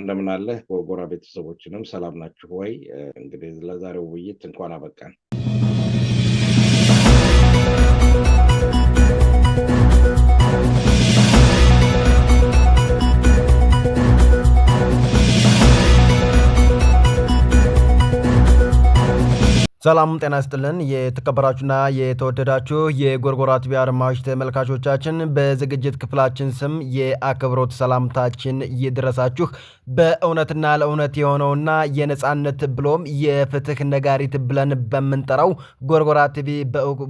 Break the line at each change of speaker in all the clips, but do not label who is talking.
እንደምን አለህ? ጎርጎራ ቤተሰቦችንም ሰላም ናችሁ ወይ? እንግዲህ ለዛሬው ውይይት እንኳን አበቃን።
ሰላም ጤና ይስጥልን። የተከበራችሁና የተወደዳችሁ የጎርጎራ ቲቪ አድማጭ ተመልካቾቻችን በዝግጅት ክፍላችን ስም የአክብሮት ሰላምታችን ይድረሳችሁ። በእውነትና ለእውነት የሆነውና የነጻነት ብሎም የፍትህ ነጋሪት ብለን በምንጠራው ጎርጎራ ቲቪ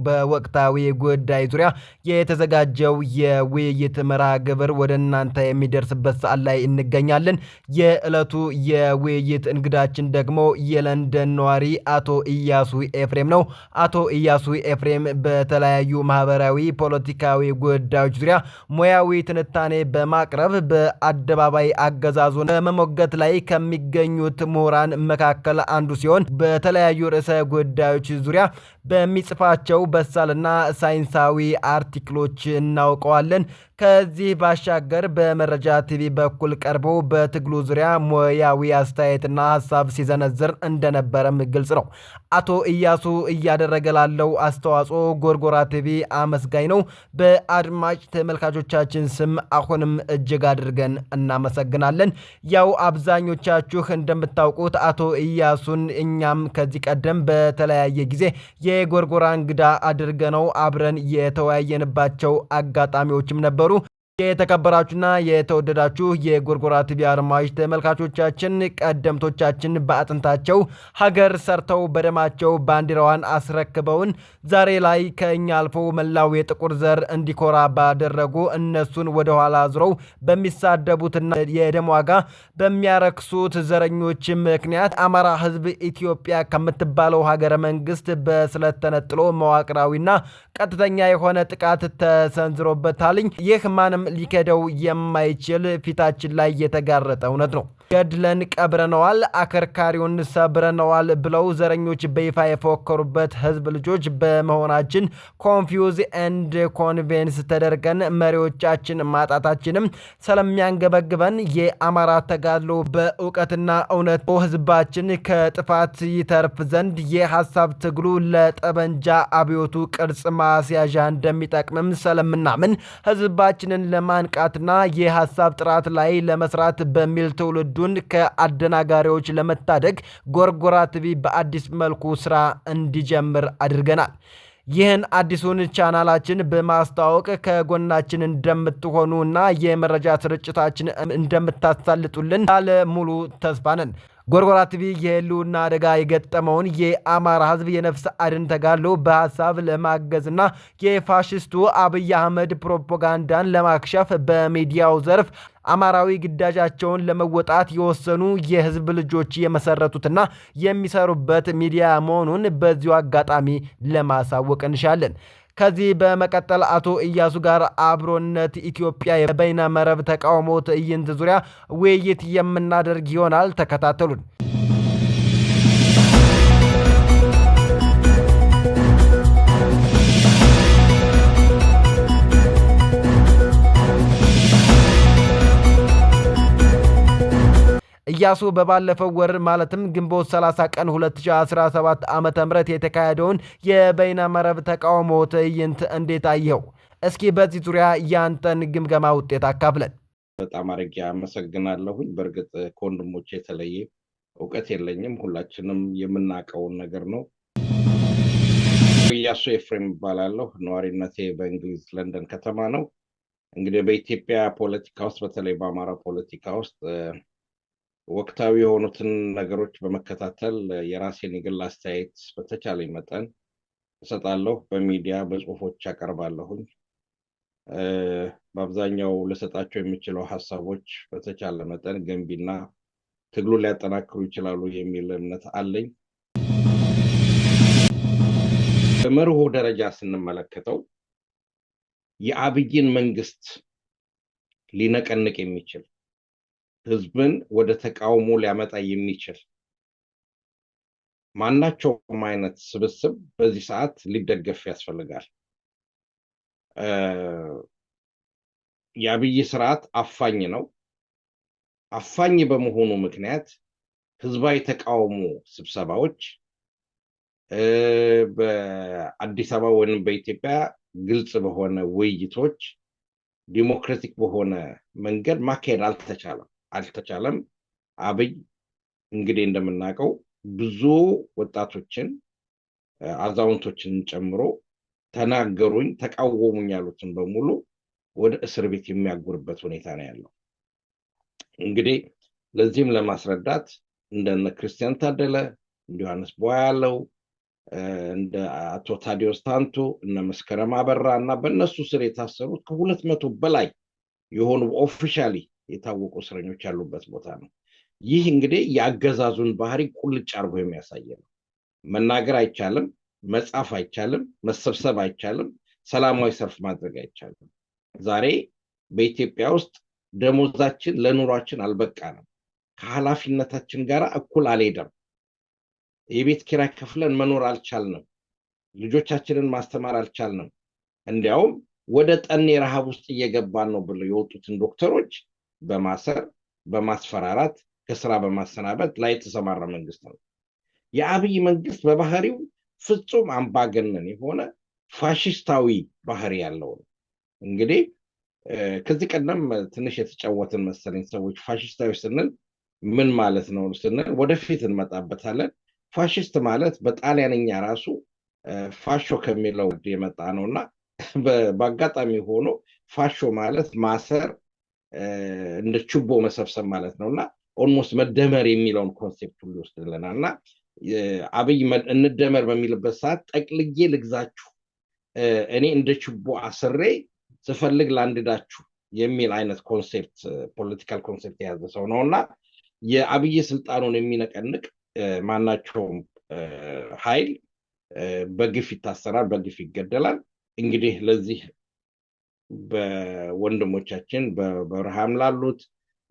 በወቅታዊ ጉዳይ ዙሪያ የተዘጋጀው የውይይት መርሃ ግብር ወደ እናንተ የሚደርስበት ሰዓት ላይ እንገኛለን። የዕለቱ የውይይት እንግዳችን ደግሞ የለንደን ነዋሪ አቶ ኢያሱ ኤፍሬም ነው። አቶ ኢያሱ ኤፍሬም በተለያዩ ማህበራዊ ፖለቲካዊ ጉዳዮች ዙሪያ ሙያዊ ትንታኔ በማቅረብ በአደባባይ አገዛዙን በመሞገት ላይ ከሚገኙት ምሁራን መካከል አንዱ ሲሆን በተለያዩ ርዕሰ ጉዳዮች ዙሪያ በሚጽፋቸው በሳልና ሳይንሳዊ አርቲክሎች እናውቀዋለን። ከዚህ ባሻገር በመረጃ ቲቪ በኩል ቀርቦ በትግሉ ዙሪያ ሙያዊ አስተያየትና ሀሳብ ሲዘነዝር እንደነበረም ግልጽ ነው። አቶ ኢያሱ እያደረገ ላለው አስተዋጽኦ ጎርጎራ ቲቪ አመስጋኝ ነው። በአድማጭ ተመልካቾቻችን ስም አሁንም እጅግ አድርገን እናመሰግናለን። ያው አብዛኞቻችሁ እንደምታውቁት አቶ ኢያሱን እኛም ከዚህ ቀደም በተለያየ ጊዜ የጎርጎራ እንግዳ አድርገነው አብረን የተወያየንባቸው አጋጣሚዎችም ነበሩ። የተከበራችሁና የተወደዳችሁ የጎርጎራ ቲቪ አድማጭ ተመልካቾቻችን ቀደምቶቻችን በአጥንታቸው ሀገር ሰርተው በደማቸው ባንዲራዋን አስረክበውን ዛሬ ላይ ከኛ አልፎ መላው የጥቁር ዘር እንዲኮራ ባደረጉ እነሱን ወደ ኋላ አዝረው በሚሳደቡትና የደም ዋጋ በሚያረክሱት ዘረኞች ምክንያት አማራ ሕዝብ ኢትዮጵያ ከምትባለው ሀገረ መንግስት በስለት ተነጥሎ መዋቅራዊና ቀጥተኛ የሆነ ጥቃት ተሰንዝሮበታልኝ። ይህ ማንም ሊከደው የማይችል ፊታችን ላይ የተጋረጠ እውነት ነው። ገድለን ቀብረነዋል፣ አከርካሪውን ሰብረነዋል ብለው ዘረኞች በይፋ የፎከሩበት ህዝብ ልጆች በመሆናችን ኮንፊውዝ ኤንድ ኮንቬንስ ተደርገን መሪዎቻችን ማጣታችንም ስለሚያንገበግበን የአማራ ተጋድሎ በእውቀትና እውነት ህዝባችን ከጥፋት ይተርፍ ዘንድ የሀሳብ ትግሉ ለጠበንጃ አብዮቱ ቅርጽ ማስያዣ እንደሚጠቅምም ስለምናምን ህዝባችንን ለማንቃትና የሀሳብ ጥራት ላይ ለመስራት በሚል ትውልዱን ከአደናጋሪዎች ለመታደግ ጎርጎራ ቲቪ በአዲስ መልኩ ስራ እንዲጀምር አድርገናል። ይህን አዲሱን ቻናላችን በማስተዋወቅ ከጎናችን እንደምትሆኑና የመረጃ ስርጭታችን እንደምታሳልጡልን ባለ ሙሉ ተስፋ ነን። ጎርጎራ ቲቪ የህልውና አደጋ የገጠመውን የአማራ ህዝብ የነፍስ አድን ተጋድሎ በሀሳብ ለማገዝና የፋሽስቱ አብይ አህመድ ፕሮፓጋንዳን ለማክሸፍ በሚዲያው ዘርፍ አማራዊ ግዳጃቸውን ለመወጣት የወሰኑ የህዝብ ልጆች የመሰረቱትና የሚሰሩበት ሚዲያ መሆኑን በዚሁ አጋጣሚ ለማሳወቅ እንሻለን። ከዚህ በመቀጠል አቶ ኢያሱ ጋር አብሮነት ኢትዮጵያ የበይነ መረብ ተቃውሞ ትዕይንት ዙሪያ ውይይት የምናደርግ ይሆናል። ተከታተሉን። ኢያሱ በባለፈው ወር ማለትም ግንቦት 30 ቀን 2017 ዓ.ም የተካሄደውን የበይነ መረብ ተቃውሞ ትዕይንት እንዴት አየው? እስኪ በዚህ ዙሪያ ያንተን ግምገማ ውጤት አካፍለን።
በጣም አድርጌ አመሰግናለሁኝ። በእርግጥ ከወንድሞቼ የተለየ እውቀት የለኝም። ሁላችንም የምናውቀውን ነገር ነው። ኢያሱ ኤፍሬም እባላለሁ። ነዋሪነቴ በእንግሊዝ ለንደን ከተማ ነው። እንግዲህ በኢትዮጵያ ፖለቲካ ውስጥ በተለይ በአማራ ፖለቲካ ውስጥ ወቅታዊ የሆኑትን ነገሮች በመከታተል የራሴን የግል አስተያየት በተቻለኝ መጠን እሰጣለሁ። በሚዲያ በጽሁፎች አቀርባለሁኝ። በአብዛኛው ልሰጣቸው የሚችለው ሀሳቦች በተቻለ መጠን ገንቢና ትግሉን ሊያጠናክሩ ይችላሉ የሚል እምነት አለኝ። በመርሆ ደረጃ ስንመለከተው የአብይን መንግስት ሊነቀንቅ የሚችል ህዝብን ወደ ተቃውሞ ሊያመጣ የሚችል ማናቸውም አይነት ስብስብ በዚህ ሰዓት ሊደገፍ ያስፈልጋል። የአብይ ስርዓት አፋኝ ነው። አፋኝ በመሆኑ ምክንያት ህዝባዊ ተቃውሞ ስብሰባዎች በአዲስ አበባ ወይም በኢትዮጵያ ግልጽ በሆነ ውይይቶች ዲሞክራቲክ በሆነ መንገድ ማካሄድ አልተቻለም። አብይ እንግዲህ እንደምናውቀው ብዙ ወጣቶችን አዛውንቶችን ጨምሮ ተናገሩኝ ተቃወሙኝ ያሉትን በሙሉ ወደ እስር ቤት የሚያጉርበት ሁኔታ ነው ያለው። እንግዲህ ለዚህም ለማስረዳት እንደነ ክርስቲያን ታደለ እንደ ዮሐንስ ቦያለው እንደ አቶ ታዲዮስ ታንቱ እነ መስከረም አበራ እና በእነሱ ስር የታሰሩት ከ200 በላይ የሆኑ ኦፊሻሊ የታወቁ እስረኞች ያሉበት ቦታ ነው። ይህ እንግዲህ የአገዛዙን ባህሪ ቁልጭ አድርጎ የሚያሳይ ነው። መናገር አይቻልም፣ መጻፍ አይቻልም፣ መሰብሰብ አይቻልም፣ ሰላማዊ ሰልፍ ማድረግ አይቻልም። ዛሬ በኢትዮጵያ ውስጥ ደሞዛችን ለኑሯችን አልበቃንም፣ ከኃላፊነታችን ጋር እኩል አልሄደም፣ የቤት ኪራይ ከፍለን መኖር አልቻልንም፣ ልጆቻችንን ማስተማር አልቻልንም፣ እንዲያውም ወደ ጠኔ ረሃብ ውስጥ እየገባን ነው ብለው የወጡትን ዶክተሮች በማሰር በማስፈራራት ከስራ በማሰናበት ላይ የተሰማራ መንግስት ነው። የአብይ መንግስት በባህሪው ፍጹም አምባገነን የሆነ ፋሽስታዊ ባህሪ ያለው ነው። እንግዲህ ከዚህ ቀደም ትንሽ የተጫወትን መሰለኝ ሰዎች ፋሽስታዊ ስንል ምን ማለት ነው ስንል ወደፊት እንመጣበታለን። ፋሽስት ማለት በጣሊያንኛ ራሱ ፋሾ ከሚለው የመጣ ነውና በአጋጣሚ ሆኖ ፋሾ ማለት ማሰር እንደ ችቦ መሰብሰብ ማለት ነውና ኦልሞስት መደመር የሚለውን ኮንሴፕት ሁሉ ይወስድልናልና አብይ እንደመር በሚልበት ሰዓት ጠቅልዬ ልግዛችሁ እኔ እንደ ችቦ አስሬ ስፈልግ ላንድዳችሁ የሚል አይነት ኮንሴፕት ፖለቲካል ኮንሴፕት የያዘ ሰው ነውና የአብይ ስልጣኑን የሚነቀንቅ ማናቸውም ኃይል በግፍ ይታሰራል፣ በግፍ ይገደላል። እንግዲህ ለዚህ በወንድሞቻችን በበረሃም ላሉት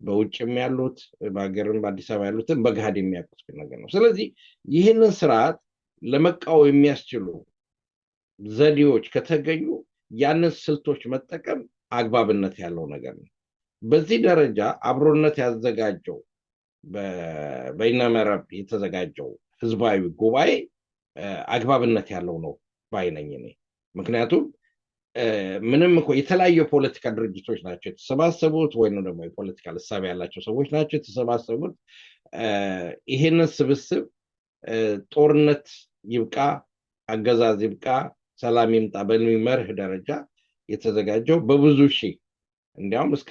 በውጭም ያሉት በሀገርም በአዲስ አበባ ያሉትን በገሃድ የሚያውቁት ነገር ነው። ስለዚህ ይህንን ስርዓት ለመቃወም የሚያስችሉ ዘዴዎች ከተገኙ ያንን ስልቶች መጠቀም አግባብነት ያለው ነገር ነው። በዚህ ደረጃ አብሮነት ያዘጋጀው በይነመረብ የተዘጋጀው ህዝባዊ ጉባኤ አግባብነት ያለው ነው ባይነኝ እኔ። ምክንያቱም ምንም እኮ የተለያዩ የፖለቲካ ድርጅቶች ናቸው የተሰባሰቡት ወይም ደግሞ የፖለቲካ እሳቤ ያላቸው ሰዎች ናቸው የተሰባሰቡት። ይሄንን ስብስብ ጦርነት ይብቃ፣ አገዛዝ ይብቃ፣ ሰላም ይምጣ በሚል መርህ ደረጃ የተዘጋጀው በብዙ ሺህ እንዲያውም እስከ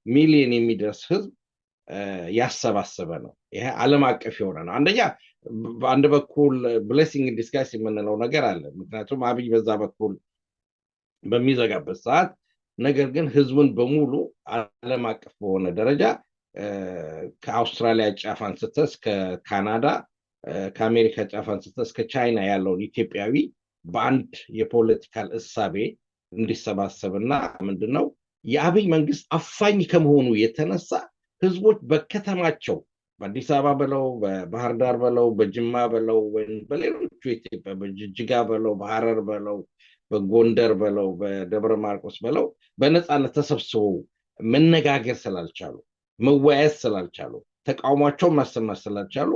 ሚሊዮን የሚደርስ ህዝብ ያሰባሰበ ነው። ይሄ ዓለም አቀፍ የሆነ ነው። አንደኛ በአንድ በኩል ብሌሲንግ ዲስጋይስ የምንለው ነገር አለ። ምክንያቱም አብይ በዛ በኩል በሚዘጋበት ሰዓት ነገር ግን ህዝቡን በሙሉ ዓለም አቀፍ በሆነ ደረጃ ከአውስትራሊያ ጫፍ አንስተህ እስከ ካናዳ፣ ከአሜሪካ ጫፍ አንስተህ እስከ ቻይና ያለውን ኢትዮጵያዊ በአንድ የፖለቲካል እሳቤ እንዲሰባሰብና ምንድነው የአብይ መንግስት አፋኝ ከመሆኑ የተነሳ ህዝቦች በከተማቸው በአዲስ አበባ በለው፣ በባህር ዳር በለው፣ በጅማ በለው ወይም በሌሎቹ ኢትዮጵያ በጅጅጋ በለው፣ በሐረር በለው፣ በጎንደር በለው፣ በደብረ ማርቆስ በለው በነፃነት ተሰብስበው መነጋገር ስላልቻሉ፣ መወያየት ስላልቻሉ፣ ተቃውሟቸውን ማሰማት ስላልቻሉ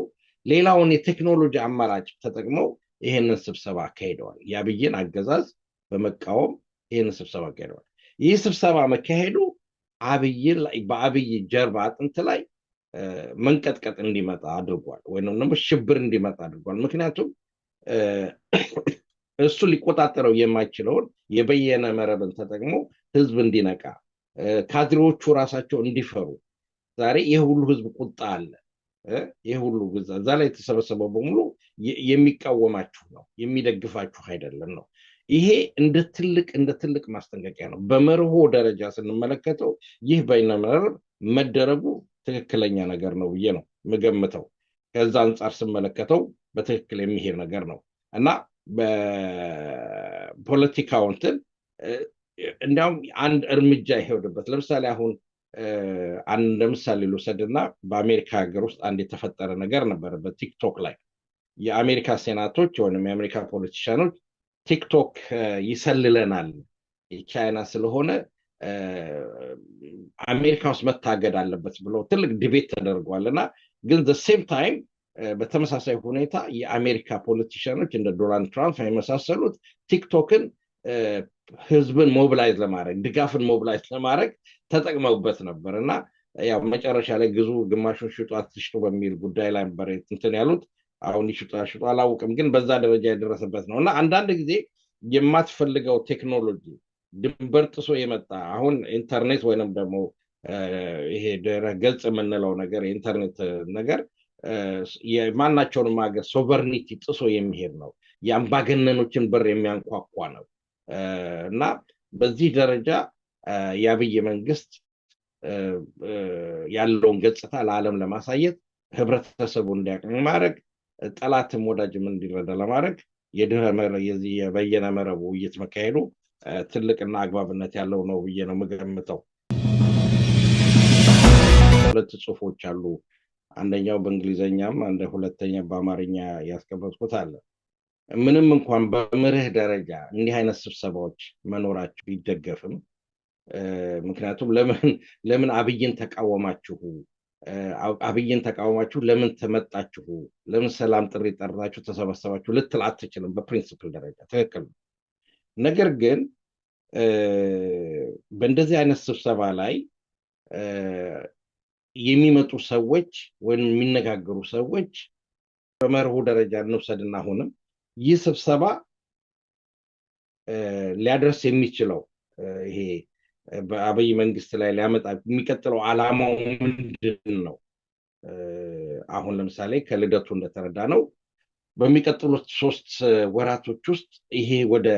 ሌላውን የቴክኖሎጂ አማራጭ ተጠቅመው ይህንን ስብሰባ አካሂደዋል። የአብይን አገዛዝ በመቃወም ይህንን ስብሰባ አካሂደዋል። ይህ ስብሰባ መካሄዱ በአብይ ጀርባ አጥንት ላይ መንቀጥቀጥ እንዲመጣ አድርጓል፣ ወይም ደግሞ ሽብር እንዲመጣ አድርጓል። ምክንያቱም እሱ ሊቆጣጠረው የማይችለውን የበየነ መረብን ተጠቅሞ ህዝብ እንዲነቃ፣ ካድሬዎቹ ራሳቸው እንዲፈሩ፣ ዛሬ ይህ ሁሉ ህዝብ ቁጣ አለ። ይህ ሁሉ እዛ ላይ የተሰበሰበው በሙሉ የሚቃወማችሁ ነው፣ የሚደግፋችሁ አይደለም ነው። ይሄ እንደ ትልቅ ማስጠንቀቂያ ነው። በመርሆ ደረጃ ስንመለከተው ይህ በይነመረብ መደረጉ ትክክለኛ ነገር ነው ብዬ ነው የምገምተው። ከዛ አንጻር ስመለከተው በትክክል የሚሄድ ነገር ነው እና በፖለቲካው እንትን እንዲያውም አንድ እርምጃ ይሄድበት። ለምሳሌ አሁን አንድ ምሳሌ ልውሰድና በአሜሪካ ሀገር ውስጥ አንድ የተፈጠረ ነገር ነበር። በቲክቶክ ላይ የአሜሪካ ሴናቶች ወይም የአሜሪካ ፖለቲሻኖች ቲክቶክ ይሰልለናል የቻይና ስለሆነ አሜሪካ ውስጥ መታገድ አለበት ብሎ ትልቅ ዲቤት ተደርጓል እና ግን ዘ ሴም ታይም በተመሳሳይ ሁኔታ የአሜሪካ ፖለቲሽያኖች እንደ ዶናልድ ትራምፕ የመሳሰሉት ቲክቶክን ህዝብን ሞቢላይዝ ለማድረግ ድጋፍን ሞቢላይዝ ለማድረግ ተጠቅመውበት ነበር እና ያው መጨረሻ ላይ ግዙ ግማሹን ሽጡ አትሽጡ በሚል ጉዳይ ላይ ነበር እንትን ያሉት። አሁን ይሽጡ ሽጡ አላውቅም፣ ግን በዛ ደረጃ የደረሰበት ነው እና አንዳንድ ጊዜ የማትፈልገው ቴክኖሎጂ ድንበር ጥሶ የመጣ አሁን ኢንተርኔት ወይንም ደግሞ ይሄ ድረ ገጽ የምንለው ነገር የኢንተርኔት ነገር የማናቸውንም ሀገር ሶቨርኒቲ ጥሶ የሚሄድ ነው። የአምባገነኖችን በር የሚያንኳኳ ነው እና በዚህ ደረጃ የአብይ መንግስት ያለውን ገጽታ ለዓለም ለማሳየት ህብረተሰቡ እንዲያውቅ ማድረግ ጠላትም ወዳጅም እንዲረዳ ለማድረግ የዚህ የበየነ መረቡ ውይይት መካሄዱ ትልቅና አግባብነት ያለው ነው ብዬ ነው የምገምተው። ሁለት ጽሁፎች አሉ። አንደኛው በእንግሊዘኛም አንደ ሁለተኛ በአማርኛ ያስቀመጥኩት አለ። ምንም እንኳን በመርህ ደረጃ እንዲህ አይነት ስብሰባዎች መኖራቸው ቢደገፍም ምክንያቱም ለምን አብይን ተቃወማችሁ? አብይን ተቃወማችሁ ለምን ተመጣችሁ? ለምን ሰላም ጥሪ ጠራችሁ ተሰበሰባችሁ ልትል አትችልም። በፕሪንሲፕል ደረጃ ትክክል ነው። ነገር ግን በእንደዚህ አይነት ስብሰባ ላይ የሚመጡ ሰዎች ወይም የሚነጋገሩ ሰዎች በመርሁ ደረጃ እንውሰድና አሁንም ይህ ስብሰባ ሊያደርስ የሚችለው ይሄ በአብይ መንግስት ላይ ሊያመጣ የሚቀጥለው ዓላማው ምንድን ነው? አሁን ለምሳሌ ከልደቱ እንደተረዳ ነው በሚቀጥሉት 3 ወራቶች ውስጥ ይሄ ወደ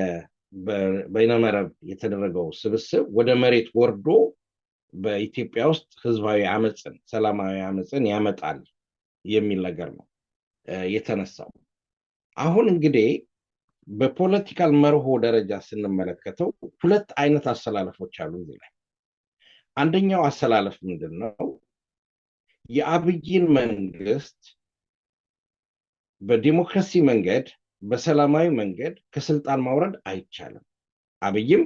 በይነመረብ የተደረገው ስብስብ ወደ መሬት ወርዶ በኢትዮጵያ ውስጥ ህዝባዊ አመፅን ሰላማዊ አመፅን ያመጣል የሚል ነገር ነው የተነሳው። አሁን እንግዲህ በፖለቲካል መርሆ ደረጃ ስንመለከተው 2 አይነት አሰላለፎች አሉ እዚህ ላይ። አንደኛው አሰላለፍ ምንድነው? የአብይን መንግስት በዲሞክራሲ መንገድ በሰላማዊ መንገድ ከስልጣን ማውረድ አይቻልም። አብይም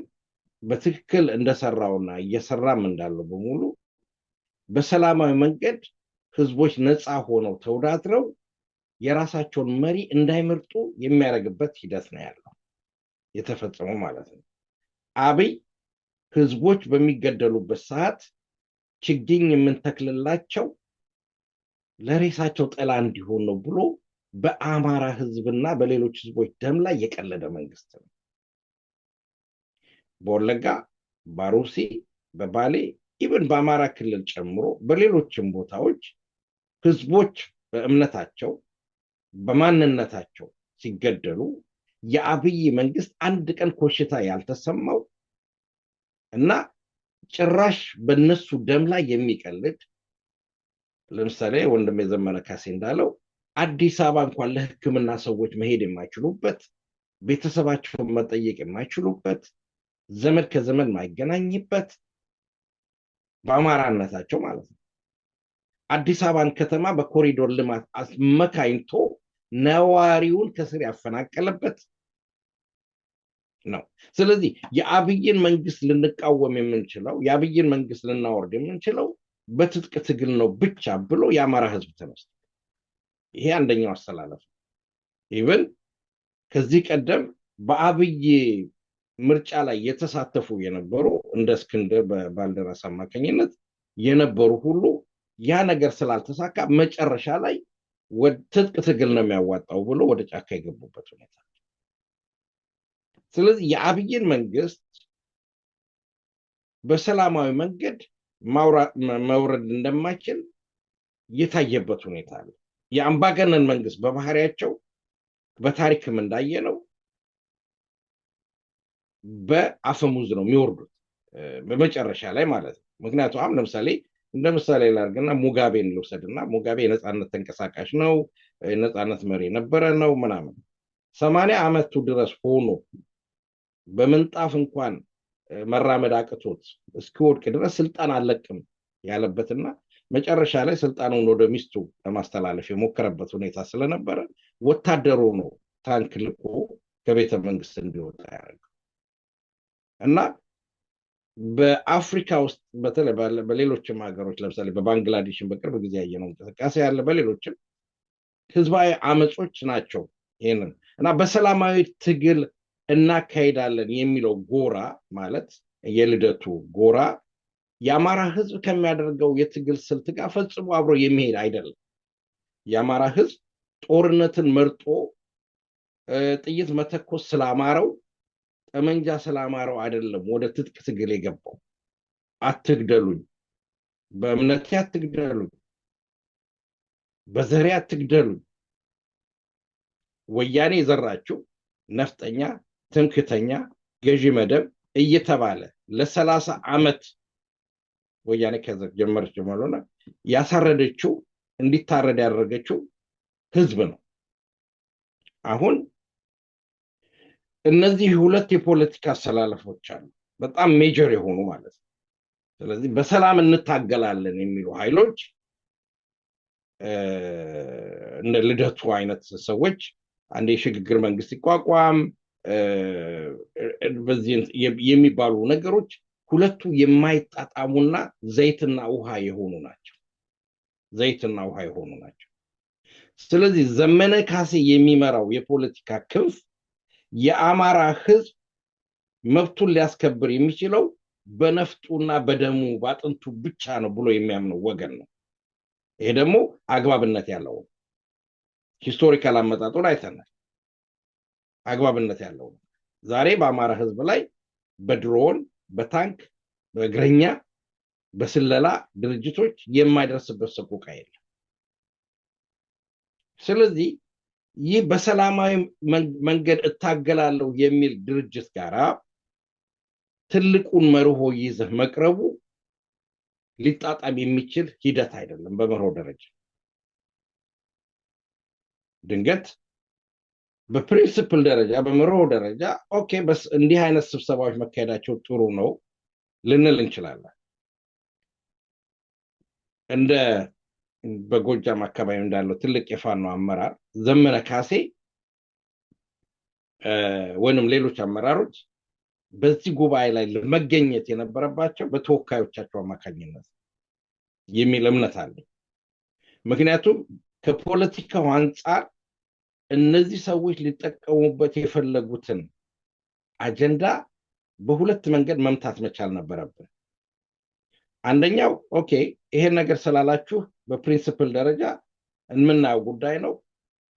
በትክክል እንደሰራውና እየሰራም እንዳለው በሙሉ በሰላማዊ መንገድ ህዝቦች ነፃ ሆነው ተወዳድረው የራሳቸውን መሪ እንዳይመርጡ የሚያደርግበት ሂደት ነው ያለው የተፈጸመው ማለት ነው። አብይ ህዝቦች በሚገደሉበት ሰዓት ችግኝ የምንተክልላቸው ለሬሳቸው ጥላ እንዲሆን ነው ብሎ በአማራ ህዝብና በሌሎች ህዝቦች ደም ላይ የቀለደ መንግስት ነው። በወለጋ፣ በአሩሲ፣ በባሌ ኢቭን በአማራ ክልል ጨምሮ በሌሎችም ቦታዎች ህዝቦች በእምነታቸው በማንነታቸው ሲገደሉ የአብይ መንግስት አንድ ቀን ኮሽታ ያልተሰማው እና ጭራሽ በነሱ ደም ላይ የሚቀልድ ለምሳሌ ወንድሜ ዘመነ ካሴ እንዳለው አዲስ አበባ እንኳን ለህክምና ሰዎች መሄድ የማይችሉበት ቤተሰባቸውን መጠየቅ የማይችሉበት ዘመድ ከዘመድ ማይገናኝበት በአማራነታቸው ማለት ነው አዲስ አበባን ከተማ በኮሪዶር ልማት አስመካኝቶ ነዋሪውን ከስር ያፈናቀለበት ነው። ስለዚህ የአብይን መንግስት ልንቃወም የምንችለው የአብይን መንግስት ልናወርድ የምንችለው በትጥቅ ትግል ነው ብቻ ብሎ የአማራ ህዝብ ተነስቶ ይሄ አንደኛው አስተላለፍ። ኢቭን ከዚህ ቀደም በአብይ ምርጫ ላይ የተሳተፉ የነበሩ እንደ እስክንድር በባልደራስ አማካኝነት የነበሩ ሁሉ ያ ነገር ስላልተሳካ መጨረሻ ላይ ትጥቅ ትግል ነው የሚያዋጣው ብሎ ወደ ጫካ የገቡበት ሁኔታ። ስለዚህ የአብይን መንግስት በሰላማዊ መንገድ መውረድ እንደማይችል የታየበት ሁኔታ አለ። የአምባገነን መንግስት በባህሪያቸው በታሪክም እንዳየነው በአፈሙዝ ነው የሚወርዱት በመጨረሻ ላይ ማለት ነው። ምክንያቱም አሁን ለምሳሌ እንደ ምሳሌ ላድርግና ሙጋቤን ልውሰድና ሙጋቤ የነፃነት ተንቀሳቃሽ ነው፣ የነፃነት መሪ ነበረ ነው ምናምን 80 ዓመቱ ድረስ ሆኖ በምንጣፍ እንኳን መራመድ አቅቶት እስኪወድቅ ድረስ ስልጣን አለቅም ያለበትና መጨረሻ ላይ ስልጣኑን ወደ ሚስቱ ለማስተላለፍ የሞከረበት ሁኔታ ስለነበረ ወታደሩ ነው ታንክ ልኮ ከቤተ መንግስት እንዲወጣ ያደረገው እና በአፍሪካ ውስጥ በተለይ በሌሎችም ሀገሮች ለምሳሌ በባንግላዴሽን በቅርብ ጊዜ ያየነው እንቅስቃሴ ያለ በሌሎችም ህዝባዊ አመጾች ናቸው። ይሄንን እና በሰላማዊ ትግል እናካሄዳለን የሚለው ጎራ ማለት የልደቱ ጎራ የአማራ ህዝብ ከሚያደርገው የትግል ስልት ጋር ፈጽሞ አብሮ የሚሄድ አይደለም። የአማራ ህዝብ ጦርነትን መርጦ ጥይት መተኮስ ስላማረው ጠመንጃ ስላማረው አይደለም ወደ ትጥቅ ትግል የገባው። አትግደሉኝ፣ በእምነቴ አትግደሉኝ፣ በዘሬ አትግደሉኝ፣ ወያኔ የዘራችው ነፍጠኛ፣ ትምክተኛ፣ ገዢ መደብ እየተባለ ለ30 ዓመት ወያኔ ከጀመረች ጀምሮና ያሳረደችው እንዲታረድ ያደረገችው ህዝብ ነው። አሁን እነዚህ ሁለት የፖለቲካ አሰላለፎች አሉ፣ በጣም ሜጀር የሆኑ ማለት ነው። ስለዚህ በሰላም እንታገላለን የሚሉ ኃይሎች እንደ ልደቱ አይነት ሰዎች አንድ የሽግግር መንግስት ይቋቋም በዚህ የሚባሉ ነገሮች ሁለቱ የማይጣጣሙና ዘይትና ውሃ የሆኑ ናቸው። ዘይትና ውሃ የሆኑ ናቸው። ስለዚህ ዘመነ ካሴ የሚመራው የፖለቲካ ክንፍ የአማራ ህዝብ መብቱን ሊያስከብር የሚችለው በነፍጡና በደሙ ባጥንቱ ብቻ ነው ብሎ የሚያምነው ወገን ነው። ይሄ ደግሞ አግባብነት ያለው ሂስቶሪካል አመጣጡን አይተናል። አግባብነት ያለው ዛሬ በአማራ ህዝብ ላይ በድሮን፣ በታንክ፣ በእግረኛ፣ በስለላ ድርጅቶች የማይደርስበት ሰቆቃ የለም። ስለዚህ ይህ በሰላማዊ መንገድ እታገላለሁ የሚል ድርጅት ጋራ ትልቁን መርሆ ይዘህ መቅረቡ ሊጣጣም የሚችል ሂደት አይደለም። በመርሆ ደረጃ ድንገት በፕሪንሲፕል ደረጃ በመርሆ ደረጃ ኦኬ በስ እንዲህ አይነት ስብሰባዎች መካሄዳቸው ጥሩ ነው ልንል እንችላለን። እንደ በጎጃም አካባቢ እንዳለው ትልቅ የፋኖ አመራር ዘመነ ካሴ ወይንም ሌሎች አመራሮች በዚህ ጉባኤ ላይ ለመገኘት የነበረባቸው በተወካዮቻቸው አማካኝነት የሚል እምነት አለ። ምክንያቱም ከፖለቲካው አንፃር እነዚህ ሰዎች ሊጠቀሙበት የፈለጉትን አጀንዳ በሁለት መንገድ መምታት መቻል ነበረብን። አንደኛው ኦኬ ይሄን ነገር ስላላችሁ በፕሪንሲፕል ደረጃ የምናየው ጉዳይ ነው፣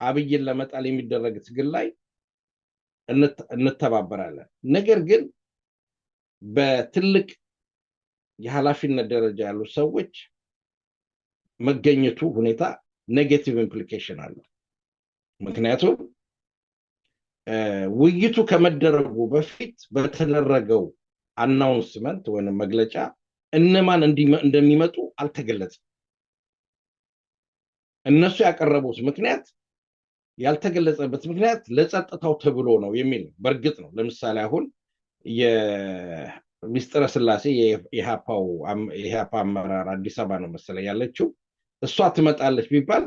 አብይን ለመጣል የሚደረግ ትግል ላይ እንተባበራለን። ነገር ግን በትልቅ የኃላፊነት ደረጃ ያሉ ሰዎች መገኘቱ ሁኔታ ኔጌቲቭ ኢምፕሊኬሽን አለው። ምክንያቱም ውይይቱ ከመደረጉ በፊት በተደረገው አናውንስመንት ወይም መግለጫ እነማን እንደሚመጡ አልተገለጸም። እነሱ ያቀረቡት ምክንያት ያልተገለጸበት ምክንያት ለጸጥታው ተብሎ ነው የሚል ነው። በእርግጥ ነው ለምሳሌ አሁን የሚስጥረ ስላሴ የኢሃፓ አመራር አዲስ አበባ ነው መሰለኝ ያለችው፣ እሷ ትመጣለች ቢባል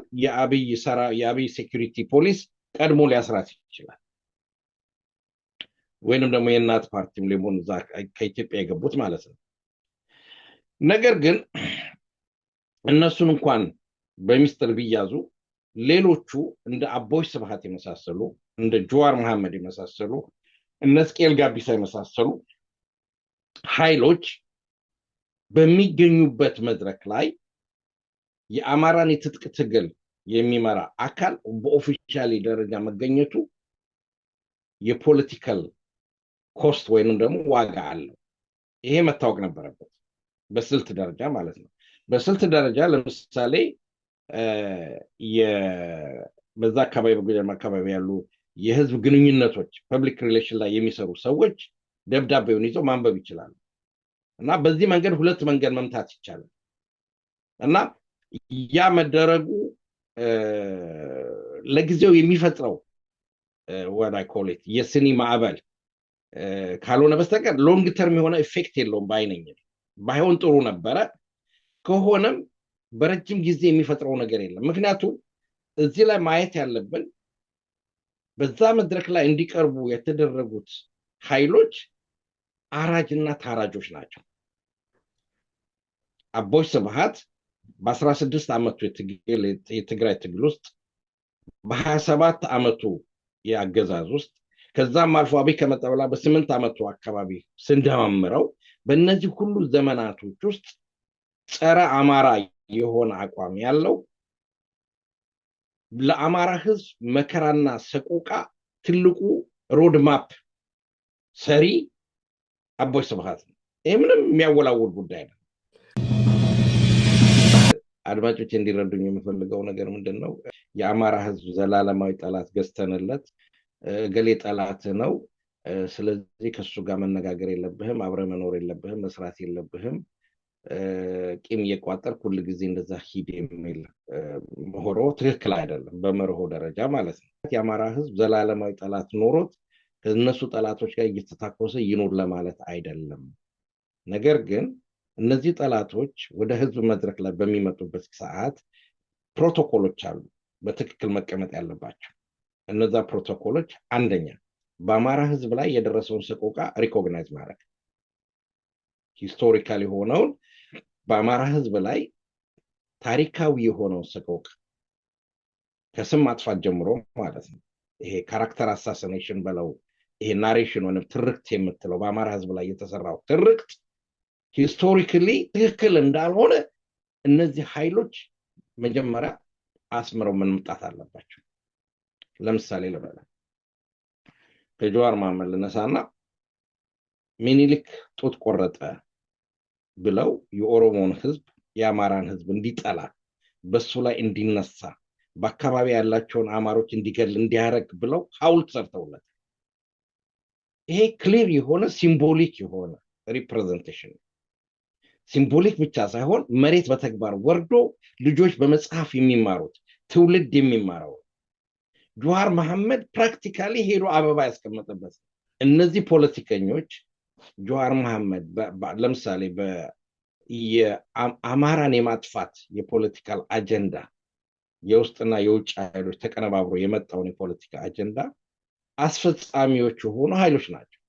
የአብይ ሴኩሪቲ ፖሊስ ቀድሞ ሊያስራት ይችላል። ወይንም ደግሞ የእናት ፓርቲም ሊሆን ከኢትዮጵያ የገቡት ማለት ነው። ነገር ግን እነሱን እንኳን በሚስጥር ቢያዙ ሌሎቹ እንደ አቦይ ስብሃት የመሳሰሉ እንደ ጀዋር መሐመድ የመሳሰሉ እነ ስቄል ጋቢሳ የመሳሰሉ ኃይሎች በሚገኙበት መድረክ ላይ የአማራን የትጥቅ ትግል የሚመራ አካል በኦፊሻሊ ደረጃ መገኘቱ የፖለቲካል ኮስት ወይንም ደግሞ ዋጋ አለው። ይሄ መታወቅ ነበረበት በስልት ደረጃ ማለት ነው። በስልት ደረጃ ለምሳሌ በዛ አካባቢ በጎጃም አካባቢ ያሉ የህዝብ ግንኙነቶች ፐብሊክ ሪሌሽን ላይ የሚሰሩ ሰዎች ደብዳቤውን ይዘው ማንበብ ይችላሉ እና በዚህ መንገድ ሁለት መንገድ መምታት ይቻላል እና ያ መደረጉ ለጊዜው የሚፈጥረው what I call it የስኒ ማዕበል ካልሆነ በስተቀር ሎንግ ተርም የሆነ ኢፌክት የለውም ባይነኝ። ባይሆን ጥሩ ነበረ፣ ከሆነም በረጅም ጊዜ የሚፈጥረው ነገር የለም። ምክንያቱም እዚህ ላይ ማየት ያለብን በዛ መድረክ ላይ እንዲቀርቡ የተደረጉት ኃይሎች አራጅና ታራጆች ናቸው። አቦይ ስብሃት በ16 ዓመቱ የትግራይ ትግል ውስጥ በ27 ዓመቱ የአገዛዝ ውስጥ ከዛም አልፎ አብይ ከመጣ በኋላ በ8 ዓመቱ አካባቢ ስንደማምረው በእነዚህ ሁሉ ዘመናቶች ውስጥ ጸረ አማራ የሆነ አቋም ያለው ለአማራ ህዝብ መከራና ሰቆቃ ትልቁ ሮድማፕ ሰሪ አቦይ ስብሃት ነው። ይህ ምንም የሚያወላውል ጉዳይ ነው። አድማጮች እንዲረዱኝ የምፈልገው ነገር ምንድን ነው? የአማራ ህዝብ ዘላለማዊ ጠላት ገዝተንለት ገሌ ጠላት ነው፣ ስለዚህ ከሱ ጋር መነጋገር የለብህም፣ አብረ መኖር የለብህም፣ መስራት የለብህም፣ ቂም እየቋጠርክ ሁል ጊዜ እንደዛ ሂድ የሚል መሆሮ ትክክል አይደለም፣ በመርሆ ደረጃ ማለት ነው። የአማራ ህዝብ ዘላለማዊ ጠላት ኖሮት ከእነሱ ጠላቶች ጋር እየተታኮሰ ይኖር ለማለት አይደለም። ነገር ግን እነዚህ ጠላቶች ወደ ህዝብ መድረክ ላይ በሚመጡበት ሰዓት ፕሮቶኮሎች አሉ በትክክል መቀመጥ ያለባቸው። እነዛ ፕሮቶኮሎች አንደኛ በአማራ ህዝብ ላይ የደረሰውን ሰቆቃ ሪኮግናይዝ ማድረግ፣ ሂስቶሪካል የሆነውን በአማራ ህዝብ ላይ ታሪካዊ የሆነውን ሰቆቃ ከስም ማጥፋት ጀምሮ ማለት ነው። ይሄ ካራክተር አሳሲኔሽን በለው፣ ይሄ ናሬሽን ወይም ትርክት የምትለው በአማራ ህዝብ ላይ የተሰራው ትርክት ሂስቶሪካሊ ትክክል እንዳልሆነ እነዚህ ኃይሎች መጀመሪያ አስምረው መምጣት አለባቸው። ለምሳሌ ልበላ፣ ከጀዋር መሐመድ ልነሳና ሚኒሊክ ጡት ቆረጠ ብለው የኦሮሞን ህዝብ የአማራን ህዝብ እንዲጠላ በሱ ላይ እንዲነሳ በአካባቢ ያላቸውን አማሮች እንዲገል እንዲያረግ ብለው ሐውልት ሰርተውለት፣ ይሄ ክሊር የሆነ ሲምቦሊክ የሆነ ሪፕሬዘንቴሽን፣ ሲምቦሊክ ብቻ ሳይሆን መሬት በተግባር ወርዶ ልጆች በመጽሐፍ የሚማሩት ትውልድ የሚማረው ጀዋር መሐመድ ፕራክቲካሊ ሄዶ አበባ ያስቀመጠበት። እነዚህ ፖለቲከኞች ጀዋር መሐመድ ለምሳሌ የአማራን የማጥፋት የፖለቲካል አጀንዳ የውስጥና የውጭ ኃይሎች ተቀነባብሮ የመጣውን የፖለቲካ አጀንዳ አስፈጻሚዎች የሆኑ ኃይሎች ናቸው።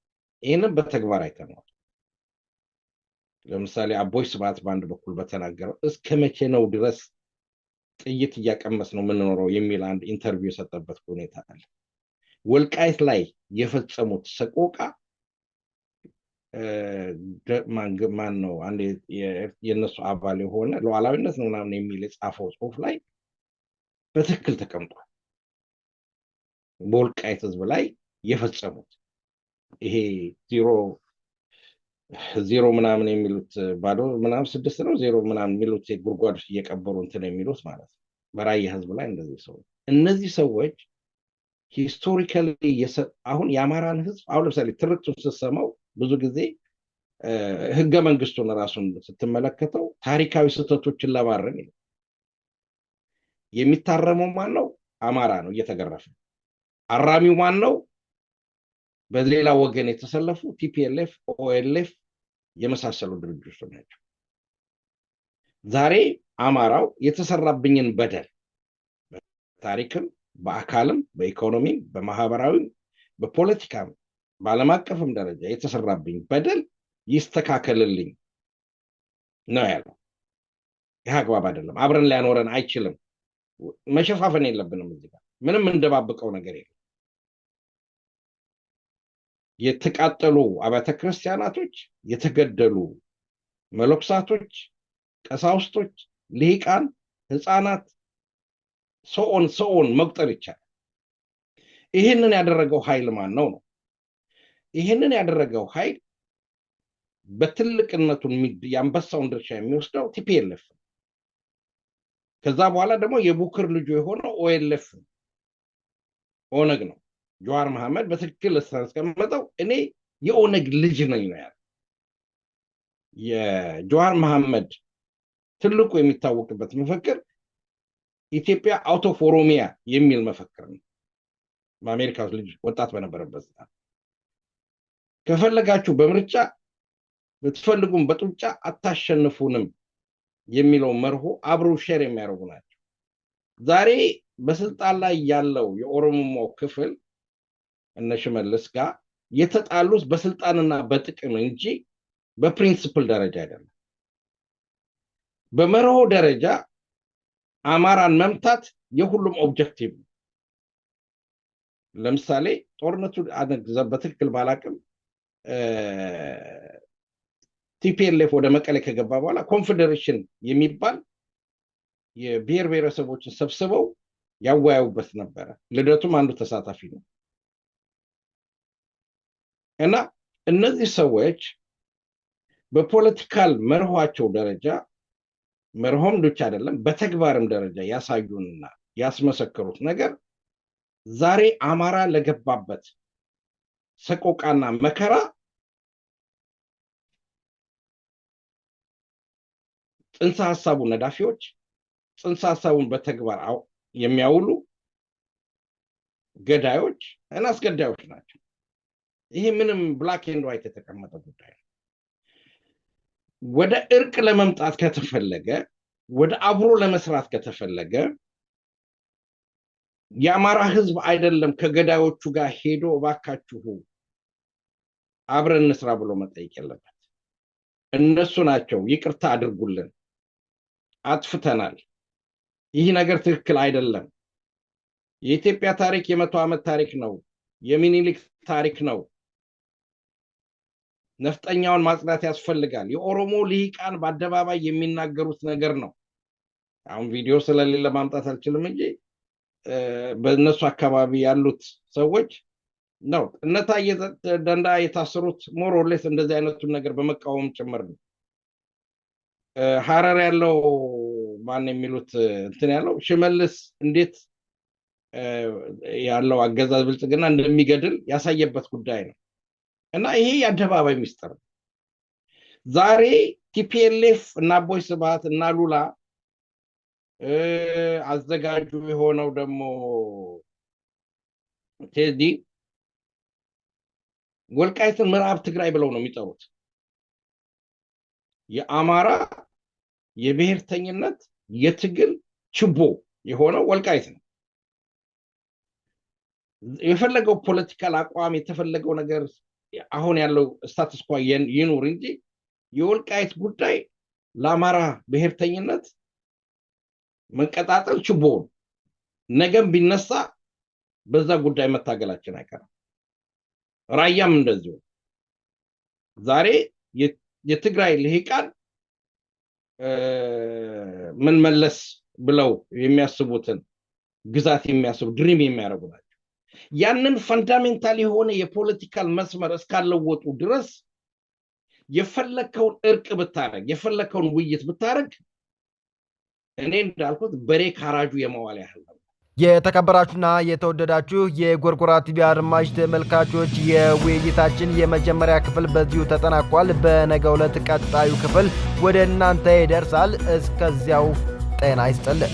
ይህንን በተግባር አይተነዋል። ለምሳሌ አቦይ ስብሃት በአንድ በኩል በተናገረው እስከ መቼ ነው ድረስ ጥይት እያቀመስ ነው የምንኖረው የሚል አንድ ኢንተርቪው የሰጠበት ሁኔታ አለ። ወልቃይት ላይ የፈጸሙት ሰቆቃ ማን ነው አንድ የነሱ አባል የሆነ ሉዓላዊነት ነው ምናምን የሚል የጻፈው ጽሁፍ ላይ በትክክል ተቀምጧል። በወልቃይት ህዝብ ላይ የፈጸሙት ይሄ ዜሮ ምናምን የሚሉት ባዶ ምናምን 6 ነው 0 ምናምን የሚሉት ጉድጓድ እየቀበሩ እንትን የሚሉት ማለት ነው። በራያ ህዝብ ላይ እንደዚህ ሰው እነዚህ ሰዎች ሂስቶሪካሊ አሁን የአማራን ህዝብ አሁን ለምሳሌ ትርክቱን ስትሰማው ብዙ ጊዜ ህገ መንግስቱን ራሱን ስትመለከተው ታሪካዊ ስህተቶችን ለማረም የሚታረመው ማን ነው? አማራ ነው እየተገረፈ። አራሚው ማን ነው? በሌላ ወገን የተሰለፉ ቲፒኤልኤፍ፣ ኦኤልኤፍ የመሳሰሉ ድርጅቶች ናቸው። ዛሬ አማራው የተሰራብኝን በደል በታሪክም በአካልም በኢኮኖሚም በማህበራዊም በፖለቲካም በዓለም አቀፍም ደረጃ የተሰራብኝ በደል ይስተካከልልኝ ነው ያለው። ይህ አግባብ አይደለም፣ አብረን ሊያኖረን አይችልም። መሸፋፈን የለብንም። እዚህ ጋር ምንም እንደባብቀው ነገር የለም። የተቃጠሉ አብያተ ክርስቲያናቶች፣ የተገደሉ መለኮሳቶች፣ ቀሳውስቶች፣ ልሂቃን፣ ህፃናት ሰውን መቁጠር ይቻላል። ይህንን ያደረገው ኃይል ማን ነው? ይህንን ያደረገው ኃይል በትልቅነቱ የአንበሳውን ድርሻ የሚወስደው ቲፒኤልኤፍ፣ ከዛ በኋላ ደግሞ የቡክር ልጁ የሆነው ኦኤልኤፍ ኦነግ ነው። ጀዋር መሐመድ በትክክል ያስቀመጠው እኔ የኦነግ ልጅ ነኝ ነው ያለው። የጀዋር መሐመድ ትልቁ የሚታወቅበት መፈክር ኢትዮጵያ አውት ኦፍ ኦሮሚያ የሚል መፈክር ነው። በአሜሪካ ልጅ ወጣት በነበረበት ሰዓት ከፈለጋችሁ በምርጫ ብትፈልጉም በጡጫ አታሸንፉንም የሚለው መርሆ አብሮ ሼር የሚያደርጉ ናቸው። ዛሬ በስልጣን ላይ ያለው የኦሮሞማው ክፍል እነ ሽመልስ ጋር የተጣሉት በስልጣንና በጥቅም እንጂ በፕሪንሲፕል ደረጃ አይደለም። በመርሆ ደረጃ አማራን መምታት የሁሉም ኦብጀክቲቭ ነው። ለምሳሌ ጦርነቱ በትክክል ባላቅም ቲፒኤልኤፍ ወደ መቀሌ ከገባ በኋላ ኮንፌዴሬሽን የሚባል የብሔር ብሔረሰቦችን ሰብስበው ያወያዩበት ነበረ። ልደቱም አንዱ ተሳታፊ ነው። እና እነዚህ ሰዎች በፖለቲካል መርኋቸው ደረጃ መርሆም ብቻ አይደለም በተግባርም ደረጃ ያሳዩንና ያስመሰከሩት ነገር ዛሬ አማራ ለገባበት ሰቆቃና መከራ ጽንሰ ሐሳቡ ነዳፊዎች፣ ጽንሰ ሐሳቡን በተግባር የሚያውሉ ገዳዮች እና አስገዳዮች ናቸው። ይሄ ምንም ብላክ ኤንድ ዋይት የተቀመጠ ጉዳይ ነው። ወደ እርቅ ለመምጣት ከተፈለገ፣ ወደ አብሮ ለመስራት ከተፈለገ የአማራ ህዝብ አይደለም ከገዳዮቹ ጋር ሄዶ እባካችሁ አብረን እንስራ ብሎ መጠየቅ የለበት። እነሱ ናቸው ይቅርታ አድርጉልን፣ አጥፍተናል፣ ይህ ነገር ትክክል አይደለም፣ የኢትዮጵያ ታሪክ የ100 ዓመት ታሪክ ነው፣ የሚኒሊክ ታሪክ ነው፣ ነፍጠኛውን ማጽዳት ያስፈልጋል። የኦሮሞ ልሂቃን በአደባባይ የሚናገሩት ነገር ነው። አሁን ቪዲዮ ስለሌለ ማምጣት አልችልም እንጂ በእነሱ አካባቢ ያሉት ሰዎች ነው እነታየ ደንዳ የታሰሩት ሞሮሌስ እንደዚህ አይነቱን ነገር በመቃወም ጭምር ነው። ሐረር ያለው ማን የሚሉት እንትን ያለው ሽመልስ እንዴት ያለው አገዛዝ ብልጽግና እንደሚገድል ያሳየበት ጉዳይ ነው። እና ይሄ የአደባባይ ሚስጥር ነው። ዛሬ ቲፒኤልኤፍ እና አቦይ ስብሃት እና ሉላ አዘጋጁ የሆነው ደግሞ ቴዲ ወልቃይትን ምዕራብ ትግራይ ብለው ነው የሚጠሩት። የአማራ የብሔርተኝነት የትግል ችቦ የሆነው ወልቃይት ነው። የፈለገው ፖለቲካል አቋም የተፈለገው ነገር አሁን ያለው ስታተስ ኳ ይኑር እንጂ የወልቃይት ጉዳይ ለአማራ ብሔርተኝነት መንቀጣጠል ችቦ ነገም ቢነሳ በዛ ጉዳይ መታገላችን አይቀርም። ራያም እንደዚሁ ዛሬ የትግራይ ልሂቃን ምን መለስ ብለው የሚያስቡትን ግዛት የሚያስቡ ድሪም የሚያደርጉ ናቸው። ያንን ፈንዳሜንታል የሆነ የፖለቲካል መስመር እስካለወጡ ድረስ የፈለከውን እርቅ ብታረግ፣ የፈለከውን ውይይት ብታረግ እኔ እንዳልኩት በሬ ካራጁ የመዋል ያህል ነው።
የተከበራችሁና የተወደዳችሁ የጎርጎራ ቲቪ አድማጭ ተመልካቾች የውይይታችን የመጀመሪያ ክፍል በዚሁ ተጠናቋል። በነገው ዕለት ቀጣዩ ክፍል ወደ እናንተ ይደርሳል። እስከዚያው ጤና ይስጥልን።